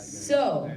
So,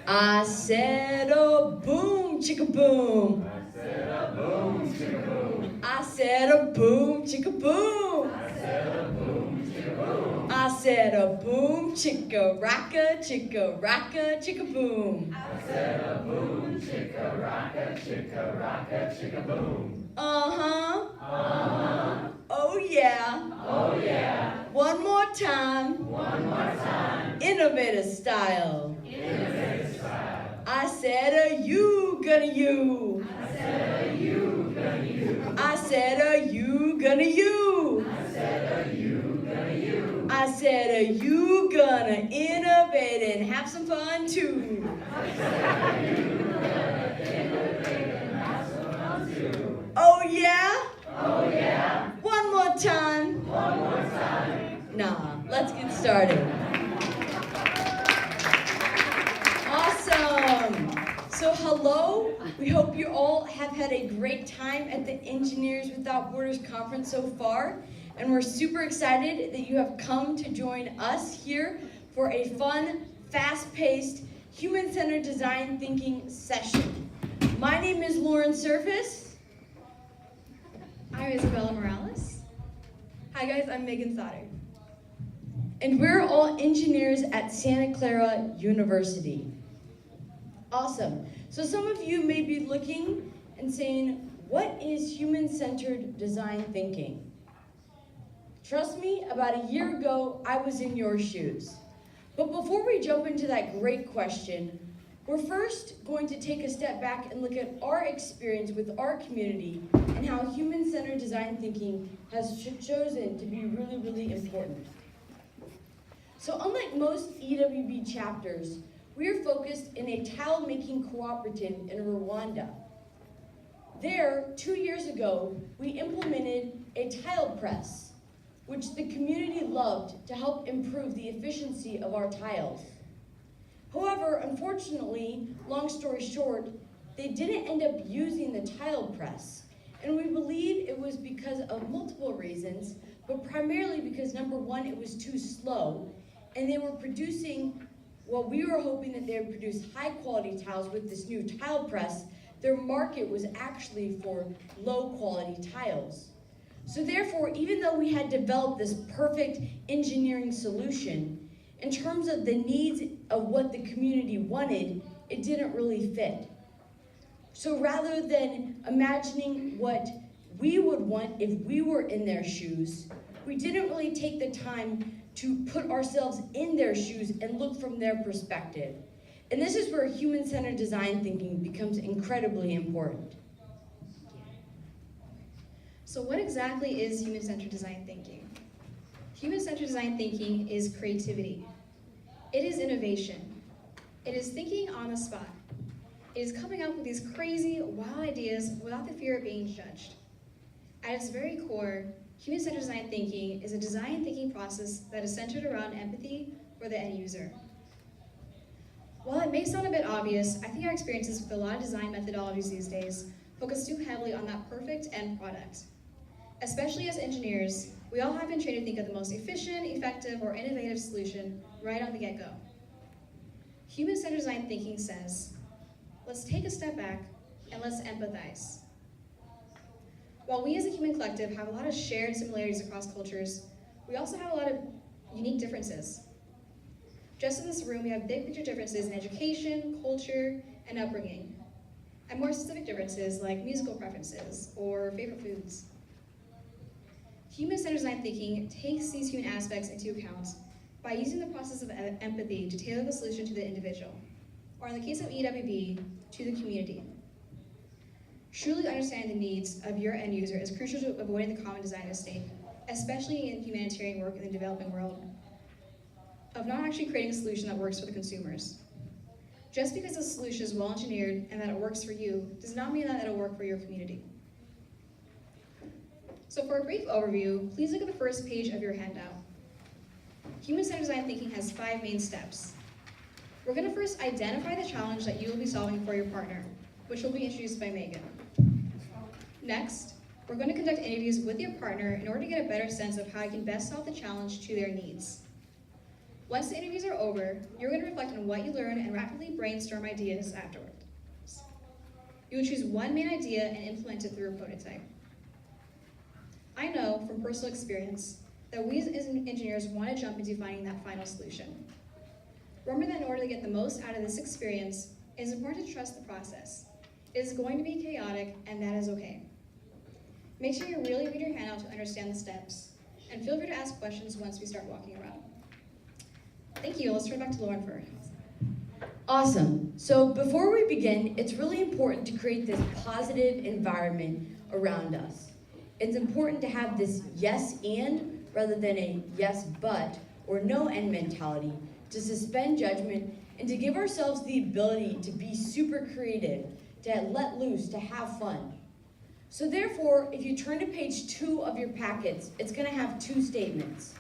I said a boom, chicka boom. I said a boom, chicka boom. I said a boom, chicka boom. I said a boom, chicka boom. I said a boom, chicka rocka, chicka boom. I said a boom, chicka rocka, chicka boom. Uh-huh. Uh-huh. Oh yeah. Oh yeah. One more time. One more time. Innovator style. Innovative style. I said a you gonna you. I said a you gonna you. I said a you gonna you. I said a you gonna you. I said a you gonna innovate and have some fun too. I said a you gonna innovate and have some fun too. Oh yeah? Oh yeah. One more time. One more time. Nah, let's get started. Awesome. So hello, we hope you all have had a great time at the Engineers Without Borders conference so far. And we're super excited that you have come to join us here for a fun, fast-paced, human-centered design thinking session. My name is Lauren Serfas. I'm Isabella Morales. Hi guys, I'm Megan Sauter. And we're all engineers at Santa Clara University. Awesome. So some of you may be looking and saying, what is human-centered design thinking? Trust me, about a year ago, I was in your shoes. But before we jump into that great question, we're first going to take a step back and look at our experience with our community and how human-centered design thinking has chosen to be really, really important. So unlike most EWB chapters, we are focused in a tile-making cooperative in Rwanda. There, 2 years ago, we implemented a tile press, which the community loved to help improve the efficiency of our tiles. However, unfortunately, long story short, they didn't end up using the tile press. And we believe it was because of multiple reasons, but primarily because number one, it was too slow, and they were producing, well, we were hoping that they would produce high quality tiles with this new tile press. Their market was actually for low quality tiles. So therefore, even though we had developed this perfect engineering solution, in terms of the needs of what the community wanted, it didn't really fit. So rather than imagining what we would want if we were in their shoes, we didn't really take the time to put ourselves in their shoes and look from their perspective. And this is where human-centered design thinking becomes incredibly important. So what exactly is human-centered design thinking? Human-centered design thinking is creativity. It is innovation. It is thinking on the spot. It is coming up with these crazy, wild ideas without the fear of being judged. At its very core, human-centered design thinking is a design thinking process that is centered around empathy for the end user. While it may sound a bit obvious, I think our experiences with a lot of design methodologies these days focus too heavily on that perfect end product. Especially as engineers, we all have been trained to think of the most efficient, effective, or innovative solution right on the get-go. Human-centered design thinking says, let's take a step back and let's empathize. While we as a human collective have a lot of shared similarities across cultures, we also have a lot of unique differences. Just in this room, we have big picture differences in education, culture, and upbringing, and more specific differences like musical preferences or favorite foods. Human-centered design thinking takes these human aspects into account by using the process of empathy to tailor the solution to the individual, or in the case of EWB, to the community. Truly understanding the needs of your end user is crucial to avoiding the common design mistake, especially in humanitarian work in the developing world, of not actually creating a solution that works for the consumers. Just because the solution is well engineered and that it works for you does not mean that it'll work for your community. So for a brief overview, please look at the first page of your handout. Human-centered design thinking has 5 main steps. We're going to first identify the challenge that you will be solving for your partner, which will be introduced by Megan. Next, we're going to conduct interviews with your partner in order to get a better sense of how you can best solve the challenge to their needs. Once the interviews are over, you're going to reflect on what you learned and rapidly brainstorm ideas afterwards. You will choose one main idea and implement it through a prototype. I know from personal experience that we as engineers want to jump into finding that final solution. Remember that in order to get the most out of this experience, it is important to trust the process. It is going to be chaotic, and that is okay. Make sure you really read your handout to understand the steps, and feel free to ask questions once we start walking around. Thank you. Let's turn back to Lauren for Awesome. So before we begin, it's really important to create this positive environment around us. It's important to have this yes and rather than a yes but or no and mentality, to suspend judgment and to give ourselves the ability to be super creative, to let loose, to have fun. So therefore, if you turn to page 2 of your packets, it's going to have 2 statements.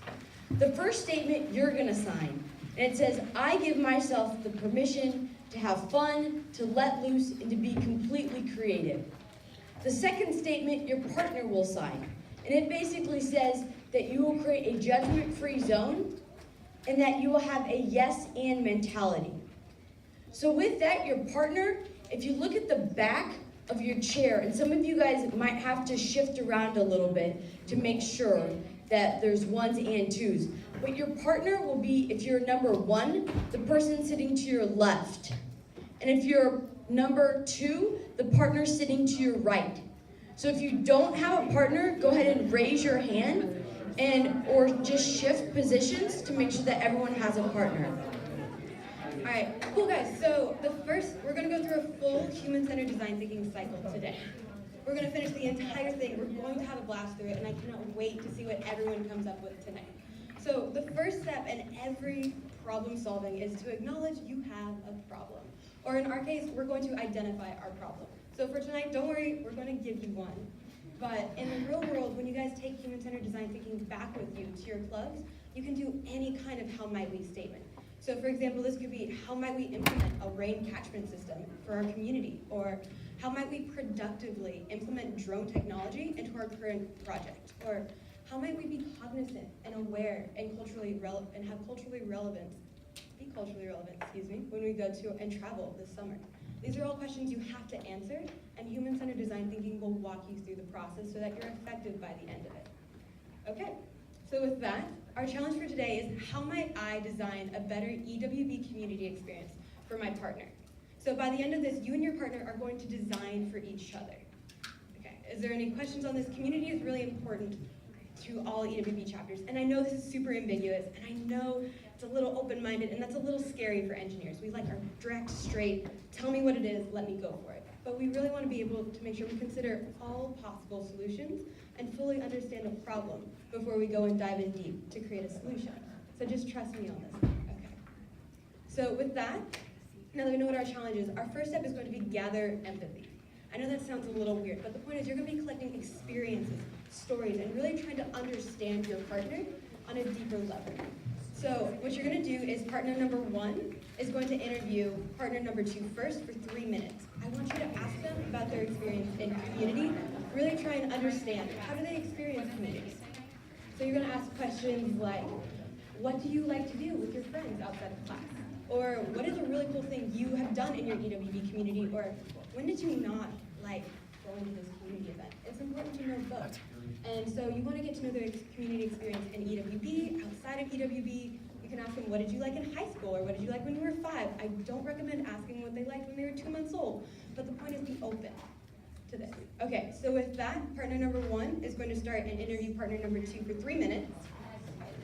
The first statement you're going to sign, and it says, I give myself the permission to have fun, to let loose, and to be completely creative. The second statement your partner will sign, and it basically says that you will create a judgment-free zone and that you will have a yes and mentality. So with that, your partner, if you look at the back of your chair, and some of you guys might have to shift around a little bit to make sure that there's ones and twos. But your partner will be, if you're number 1, the person sitting to your left. And if you're number 2, the partner sitting to your right. So if you don't have a partner, go ahead and raise your hand or just shift positions to make sure that everyone has a partner. All right, cool guys. So we're gonna go through a full human-centered design thinking cycle today. We're gonna finish the entire thing. We're going to have a blast through it, and I cannot wait to see what everyone comes up with tonight. So the first step in every problem solving is to acknowledge you have a problem. Or in our case, we're going to identify our problem. So for tonight, don't worry, we're going to give you one. But in the real world, when you guys take human-centered design thinking back with you to your clubs, you can do any kind of how might we statement. So for example, this could be, how might we implement a rain catchment system for our community? Or how might we productively implement drone technology into our current project? Or how might we be cognizant and aware and be culturally relevant, when we go to and travel this summer? These are all questions you have to answer, and human-centered design thinking will walk you through the process so that you're effective by the end of it. Okay, so with that, our challenge for today is, how might I design a better EWB community experience for my partner? So by the end of this, you and your partner are going to design for each other. Okay, is there any questions on this? Community is really important to all EWB chapters, and I know this is super ambiguous, and I know it's a little open-minded, and that's a little scary for engineers. We like our direct, straight, tell me what it is, let me go for it. But we really want to be able to make sure we consider all possible solutions and fully understand a problem before we go and dive in deep to create a solution. So just trust me on this. Okay. So with that, now that we know what our challenge is, our first step is going to be gather empathy. I know that sounds a little weird, but the point is you're going to be collecting experiences, stories, and really trying to understand your partner on a deeper level. So what you're going to do is partner number 1 is going to interview partner number 2 first for 3 minutes. I want you to ask them about their experience in community, really try and understand, how do they experience communities? So you're going to ask questions like, what do you like to do with your friends outside of class? Or what is a really cool thing you have done in your EWB community? Or when did you not like going to this community event? It's important to know both. And so you want to get to know their community experience in EWB, outside of EWB. You can ask them, what did you like in high school? Or what did you like when you were 5? I don't recommend asking what they liked when they were 2 months old. But the point is, be open to this. Okay, so with that, partner number 1 is going to start and interview partner number 2 for 3 minutes.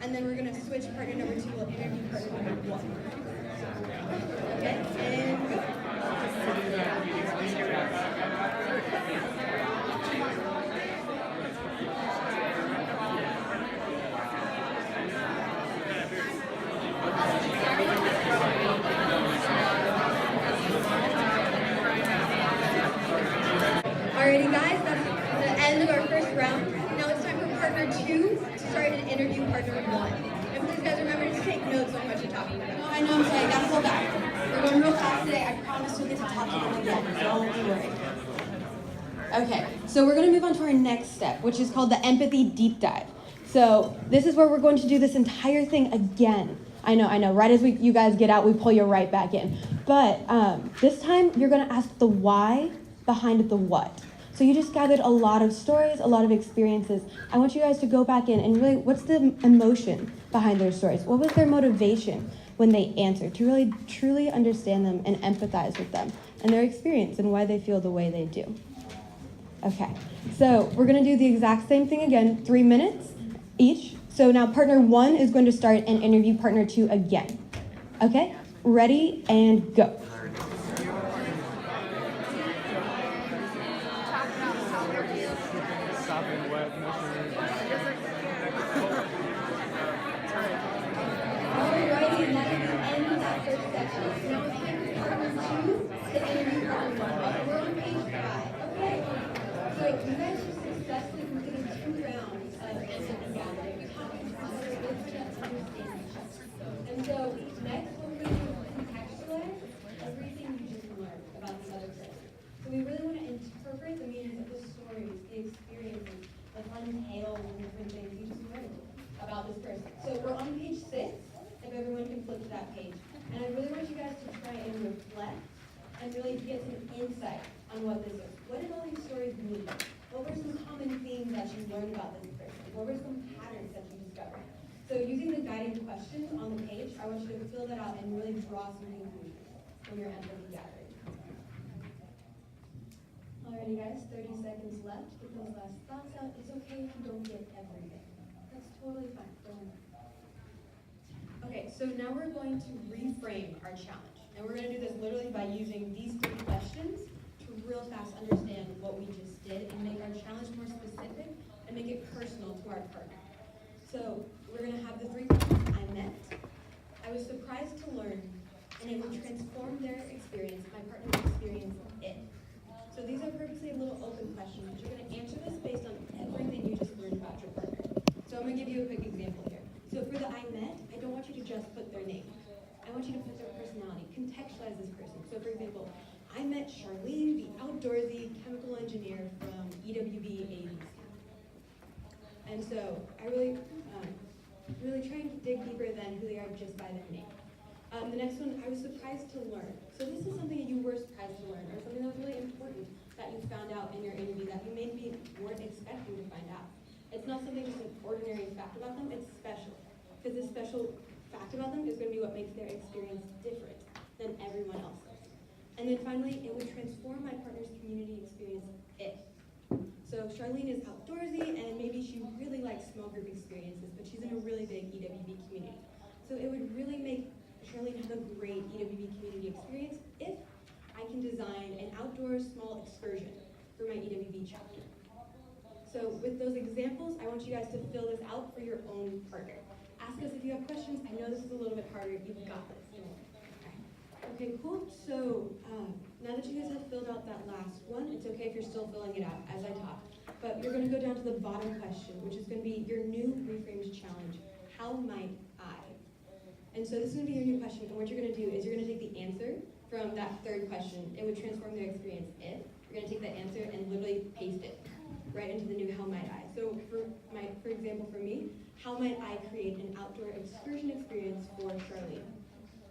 And then we're going to switch partner number 2 will interview partner number 1. Okay, and go. Alrighty guys, that's the end of our first round. Now it's time for partner 2 to start and interview partner 1. And please guys remember to take notes on what you're talking about. No, I know, I'm sorry, I gotta go back. We're going real fast today. I promise we'll get to talk to them again. Don't worry. Okay, so we're gonna move on to our next step, which is called the empathy deep dive. So this is where we're going to do this entire thing again. I know. Right as you guys get out, we pull you right back in. But this time, you're going to ask the why behind the what. So you just gathered a lot of stories, a lot of experiences. I want you guys to go back in and really, what's the emotion behind their stories? What was their motivation when they answered? To really, truly understand them and empathize with them and their experience and why they feel the way they do. Okay, so we're going to do the exact same thing again, 3 minutes each. So now partner 1 is going to start and interview partner 2 again. Okay, ready and go. And so next what we're going to do is contextualize everything you just learned about the other person. So we really want to interpret the meanings of the stories, the experiences, the fun tales and different things you just learned about this person. So we're on page 6, if everyone can flip to that page. And I really want you guys to try and reflect and really get some insight on what this is. What did all these stories mean? What were some common themes that you learned about this person? What were some patterns that you discovered? So using the guiding questions on the page, I want you to fill that out and really draw some conclusions from your empathy gathering. Alrighty guys, 30 seconds left. Get those last thoughts out. It's okay if you don't get everything. That's totally fine. Don't worry. Okay, so now we're going to reframe our challenge. And we're going to do this literally by using these 3 questions to real fast understand what we just did and make our challenge more specific and make it personal to our partner. So we're going to have the 3 questions. I met, I was surprised to learn, and it would transform their experience, my partner's experience, it. So these are purposely a little open questions, but you're going to answer this based on everything you just learned about your partner. So I'm going to give you a quick example here. So for the I met, I don't want you to just put their name. I want you to put their personality, contextualize this person. So for example, I met Charlene, the outdoorsy chemical engineer from EWB 80s. And so I really try and dig deeper than who they are just by their name. The next one, I was surprised to learn. So this is something that you were surprised to learn, or something that was really important that you found out in your interview that you maybe weren't expecting to find out. It's not something just an ordinary fact about them, it's special. Because this special fact about them is going to be what makes their experience different than everyone else's. And then finally, it would transform my partner's community experience, it. So Charlene is outdoorsy, and maybe she really likes small group experiences, but she's in a really big EWB community. So it would really make Charlene have a great EWB community experience if I can design an outdoor small excursion for my EWB chapter. So with those examples, I want you guys to fill this out for your own partner. Ask us if you have questions. I know this is a little bit harder. You've got this. Don't worry. Okay, cool. So now that you guys have filled out that last one, it's okay if you're still filling it out as I talk. But you're going to go down to the bottom question, which is going to be your new reframed challenge. How might I? And so this is going to be your new question. And what you're going to do is you're going to take the answer from that 3rd question. It would transform their experience. You're going to take that answer and literally paste it right into the new how might I. So for example, for me, how might I create an outdoor excursion experience for Charlene?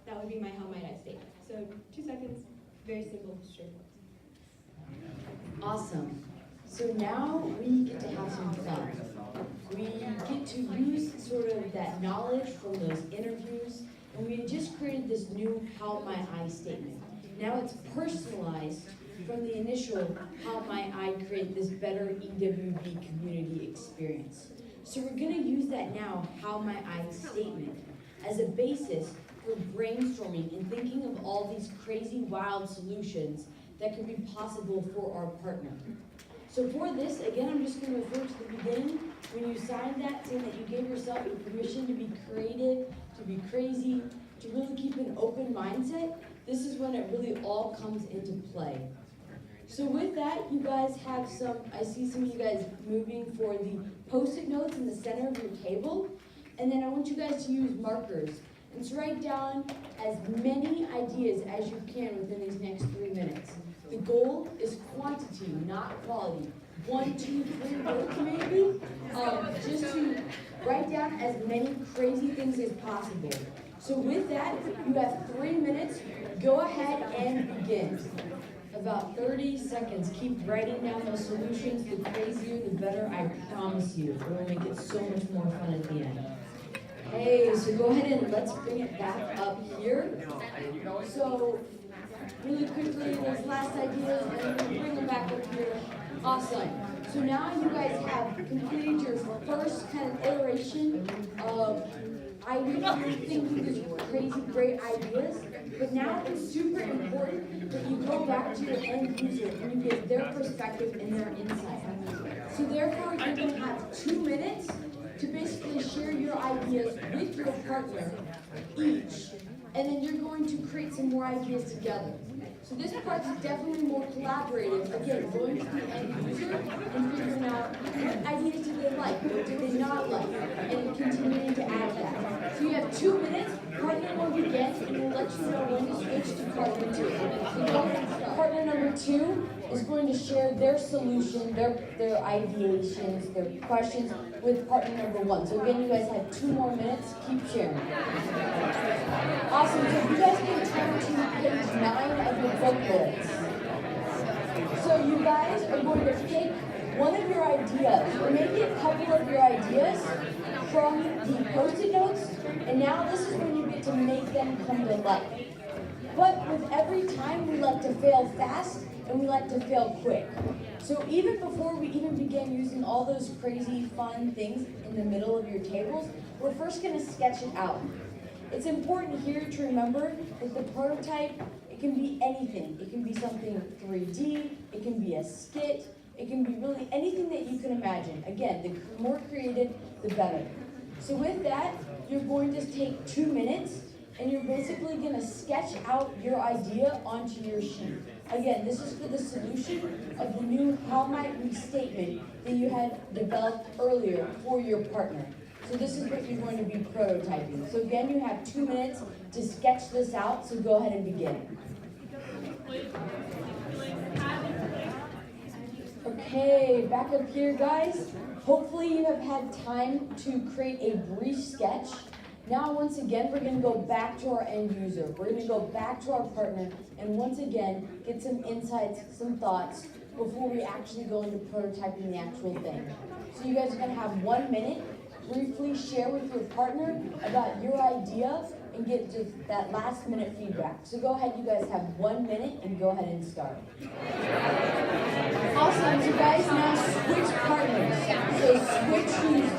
That would be my how might I statement. So 2 seconds, very simple, straightforward. Awesome. So now we get to have some fun. We get to use sort of that knowledge from those interviews, and we just created this new how might I statement. Now it's personalized from the initial how might I create this better EWB community experience. So we're going to use that now how might I statement as a basis for brainstorming and thinking of all these crazy wild solutions that could be possible for our partner. So for this, again, I'm just going to refer to the beginning. When you signed that, saying that you gave yourself a permission to be creative, to be crazy, to really keep an open mindset, this is when it really all comes into play. So with that, you guys have some, I see some of you guys moving for the Post-it notes in the center of your table. And then I want you guys to use markers and to write down as many ideas as you can within these next 3 minutes. The goal is quantity, not quality. 1, 2, 3 words maybe. Just to write down as many crazy things as possible. So with that, you have 3 minutes. Go ahead and begin. About 30 seconds. Keep writing down those solutions. The crazier, the better. I promise you. It will make it so much more fun at the end. Hey, so go ahead and let's bring it back up here. So really quickly, those last ideas, and then bring them back up here. Awesome. So now you guys have completed your first kind of iteration of you're thinking these crazy great ideas, but now it's super important that you go back to your end user and you get their perspective and their insight. So therefore, you're going to have 2 minutes to basically share your ideas with your partner each, and then you're going to create some more ideas together. So this part's definitely more collaborative. Again, going to the end user and figuring out what ideas do they like, what do they not like, and continuing to add that. So you have 2 minutes, partner will begin, and we'll let you know when to switch to partner 2. So partner number 2 is going to share their solution, their ideations, their questions with partner number 1. So again, you guys have 2 more minutes. Keep sharing. Awesome. So if you guys can turn to page 9 of your booklets. So you guys are going to pick one of your ideas, or maybe a couple of your ideas from the Post-it notes, and now this is when you get to make them come to life. But with every time, we like to fail fast, and we like to fail quick. So even before we even begin using all those crazy fun things in the middle of your tables, we're first going to sketch it out. It's important here to remember that the prototype, it can be anything. It can be something 3D, it can be a skit, it can be really anything that you can imagine. Again, the more creative, the better. So with that, you're going to take 2 minutes, and you're basically going to sketch out your idea onto your sheet. Again, this is for the solution of the new how might we statement that you had developed earlier for your partner. So this is what you're going to be prototyping. So again, you have 2 minutes to sketch this out, so go ahead and begin. Okay, back up here, guys. Hopefully you have had time to create a brief sketch. Now, once again, we're going to go back to our end user. We're going to go back to our partner and once again get some insights, some thoughts before we actually go into prototyping the actual thing. So you guys are going to have 1 minute. Briefly share with your partner about your idea and get just that last minute feedback. So go ahead, you guys have 1 minute and go ahead and start. Awesome, so guys, now switch partners. So switch who's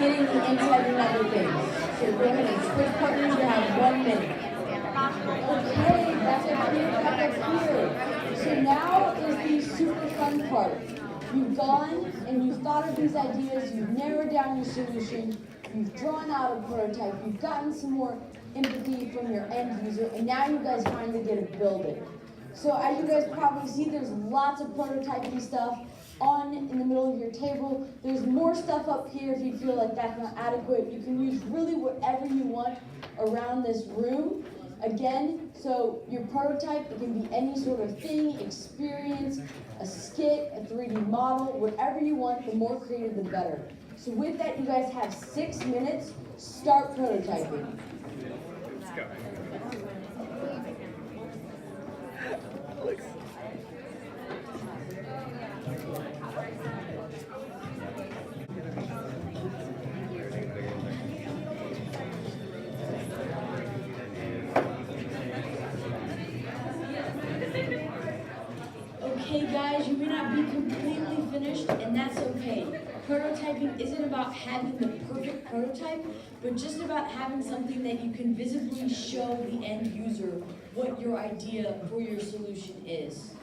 getting the insight and other things. So go ahead and switch partners, you have 1 minute. Okay, back up here, back up here. So now is the super fun part. You've gone and you've thought of these ideas, you've narrowed down your solution, you've drawn out a prototype, you've gotten some more empathy from your end user, and now you guys finally get to build it. So as you guys probably see, there's lots of prototyping stuff in the middle of your table. There's more stuff up here if you feel like that's not adequate. You can use really whatever you want around this room. Again, so your prototype, it can be any sort of thing, experience, a skit, a 3D model, whatever you want, the more creative, the better. So with that, you guys have 6 minutes, start prototyping. Let's go. Okay guys, you may not be completely finished, and that's okay. Prototyping isn't about having the perfect prototype, but just about having something that you can visibly show the end user what your idea for your solution is.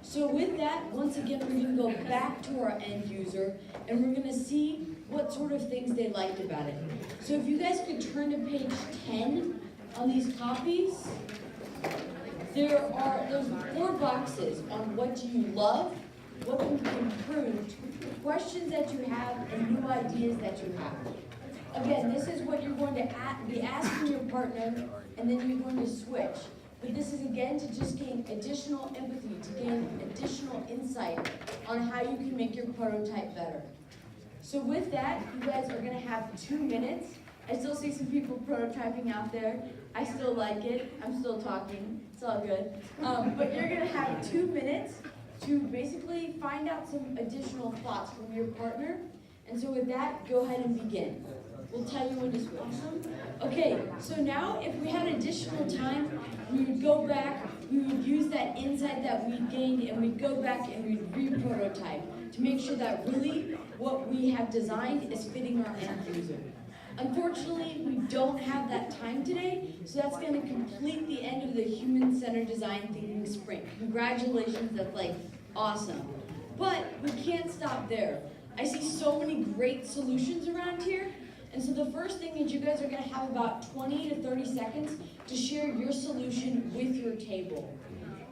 So with that, once again, we're going to go back to our end user, and we're going to see what sort of things they liked about it. So if you guys could turn to page 10 on these copies. There's 4 boxes on what do you love, what can be improved, questions that you have, and new ideas that you have. Again, this is what you're going to be asking your partner, and then you're going to switch. But this is again to just gain additional empathy, to gain additional insight on how you can make your prototype better. So with that, you guys are going to have 2 minutes, I still see some people prototyping out there. I still like it. I'm still talking. It's all good. But you're going to have 2 minutes to basically find out some additional thoughts from your partner. And so with that, go ahead and begin. We'll tell you when to switch. Okay, so now if we had additional time, we would go back, we would use that insight that we gained, and we'd go back and we'd re-prototype to make sure that really what we have designed is fitting our end user. Unfortunately, we don't have that time today, so that's going to complete the end of the human-centered design thinking sprint. Congratulations, that's like awesome. But we can't stop there. I see so many great solutions around here, and so the first thing is you guys are going to have about 20 to 30 seconds to share your solution with your table.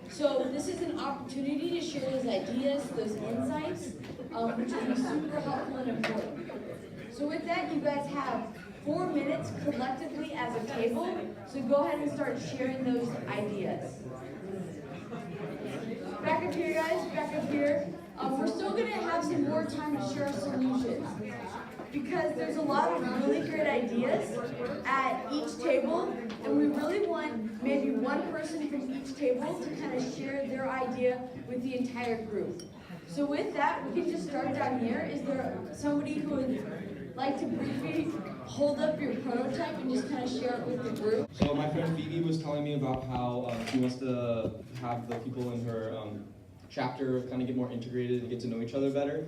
So this is an opportunity to share those ideas, those insights, which will be super helpful and important. So with that, you guys have 4 minutes collectively as a table, so go ahead and start sharing those ideas. Back up here, guys, back up here. We're still going to have some more time to share our solutions, because there's a lot of really great ideas at each table, and we really want maybe one person from each table to kind of share their idea with the entire group. So with that, we can just start down here. Is there somebody who would like to briefly hold up your prototype and just kind of share it with the group? So my friend Phoebe was telling me about how she wants to have the people in her chapter kind of get more integrated and get to know each other better.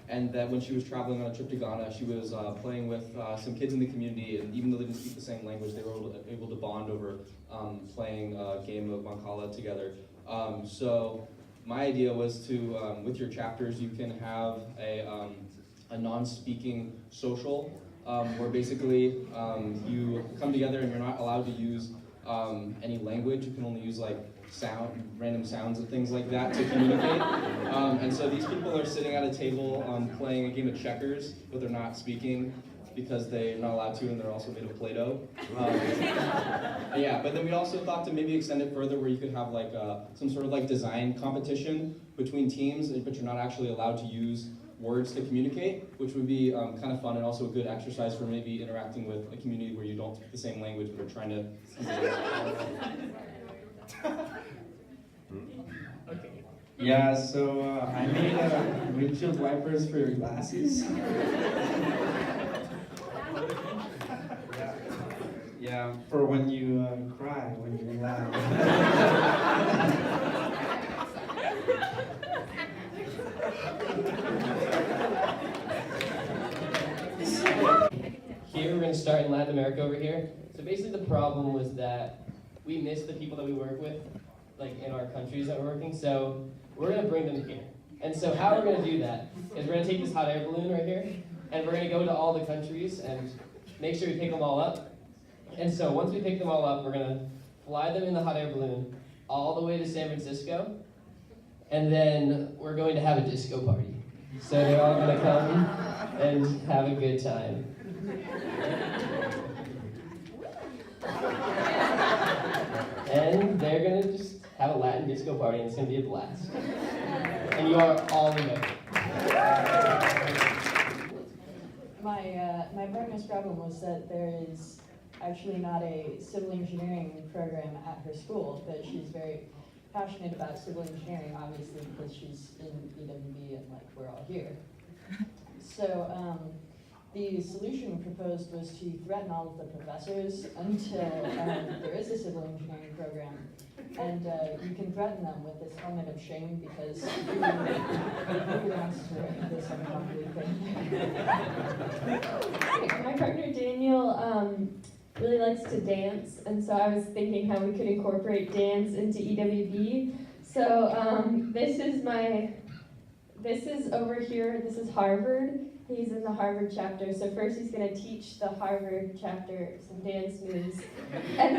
And that when she was traveling on a trip to Ghana, she was playing with some kids in the community, and even though they didn't speak the same language, they were able to bond over playing a game of Mancala together. So my idea was to, with your chapters, you can have a non-speaking social, where basically you come together and you're not allowed to use any language. You can only use like random sounds and things like that to communicate. And so these people are sitting at a table playing a game of checkers, but they're not speaking because they're not allowed to, and they're also made of Play-Doh. Yeah, but then we also thought to maybe extend it further where you could have like some sort of like design competition between teams, but you're not actually allowed to use words to communicate, which would be kind of fun and also a good exercise for maybe interacting with a community where you don't speak the same language but are trying to. Yeah, so I made windshield wipers for your glasses. Yeah, for when you cry, when you laugh. Here, we're going to start in Latin America over here. So basically the problem was that we miss the people that we work with, like in our countries that we're working, so we're going to bring them here. And so how we're going to do that is we're going to take this hot air balloon right here, and we're going to go to all the countries and make sure we pick them all up. And so once we pick them all up, we're going to fly them in the hot air balloon all the way to San Francisco, and then we're going to have a disco party. So they're all going to come and have a good time. And they're going to just have a Latin disco party, and it's going to be a blast. And you are all invited. My partner's problem was that there is actually not a civil engineering program at her school, but she's very passionate about civil engineering, obviously, because she's in EWB and like we're all here. So the solution proposed was to threaten all of the professors until there is a civil engineering program. And you can threaten them with this helmet of shame because who wants to wear this uncomfortable thing? My partner Daniel really likes to dance, and so I was thinking how we could incorporate dance into EWB. So this is over here, this is Harvard. He's in the Harvard chapter, so first he's going to teach the Harvard chapter some dance moves. And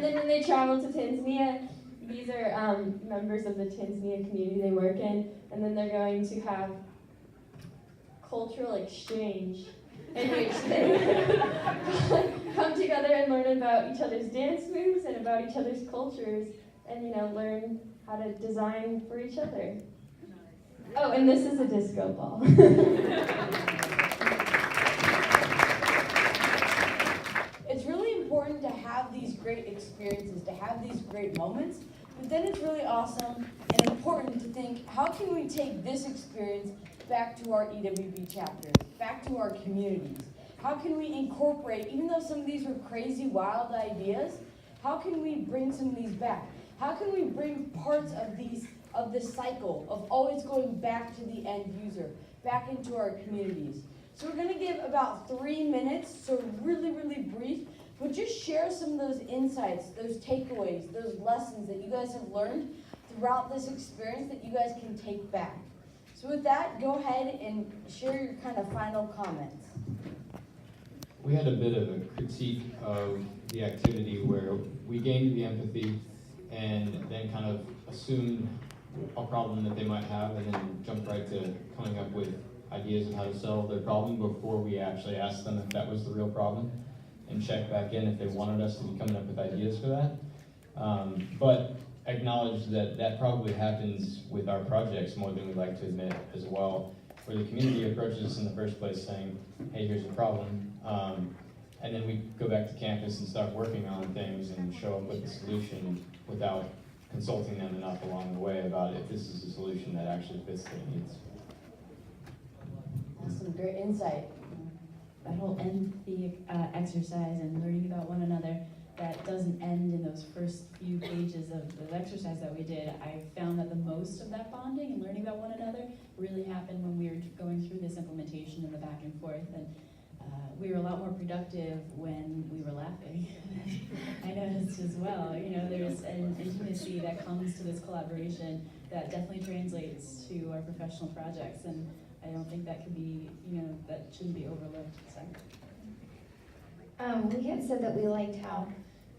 then when they travel to Tanzania, these are members of the Tanzania community they work in, and then they're going to have cultural exchange in which they come together and learn about each other's dance moves and about each other's cultures, and learn how to design for each other. Oh, and this is a disco ball. experiences, to have these great moments. But then it's really awesome and important to think, how can we take this experience back to our EWB chapters, back to our communities? How can we incorporate, even though some of these were crazy, wild ideas, how can we bring some of these back? How can we bring parts of this cycle of always going back to the end user, back into our communities? So we're gonna give about 3 minutes, so really, really brief, but just share some of those insights, those takeaways, those lessons that you guys have learned throughout this experience that you guys can take back. So with that, go ahead and share your kind of final comments. We had a bit of a critique of the activity where we gained the empathy and then kind of assumed a problem that they might have and then jumped right to coming up with ideas of how to solve their problem before we actually asked them if that was the real problem and check back in if they wanted us to be coming up with ideas for that. But acknowledge that that probably happens with our projects more than we like to admit as well, where the community approaches us in the first place saying, hey, here's a problem. And then we go back to campus and start working on things and show up with a solution without consulting them enough along the way about if this is a solution that actually fits their needs. Awesome, great insight. That whole empathy exercise and learning about one another, that doesn't end in those first few pages of the exercise that we did. I found that the most of that bonding and learning about one another really happened when we were going through this implementation and the back and forth. And we were a lot more productive when we were laughing. I noticed as well, you know, there's an intimacy that comes to this collaboration that definitely translates to our professional projects. And I don't think that can be, you know, that shouldn't be overlooked. So. We had said that we liked how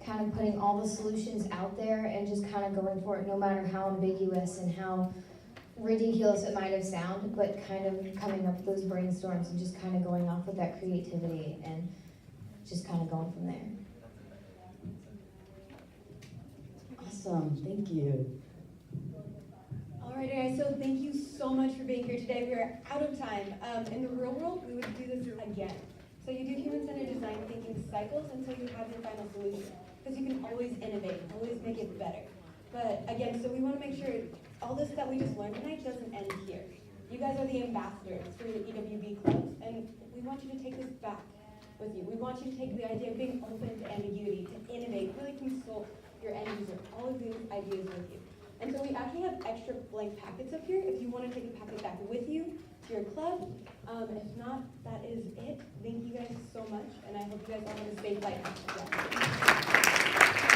kind of putting all the solutions out there and just kind of going for it, no matter how ambiguous and how ridiculous it might have sounded, but kind of coming up with those brainstorms and just kind of going off with that creativity and just kind of going from there. Awesome, thank you. All right, guys, so thank you so much for being here today. We are out of time. In the real world, we would do this again. So you do human-centered design thinking cycles until you have your final solution, because you can always innovate, always make it better. But again, so we want to make sure all this that we just learned tonight doesn't end here. You guys are the ambassadors for your EWB clubs, and we want you to take this back with you. We want you to take the idea of being open to ambiguity, to innovate, really consult your end user, all of these ideas with you. And so we actually have extra blank packets up here if you want to take a packet back with you to your club. If not, that is it. Thank you guys so much, and I hope you guys all have a safe life. Yeah.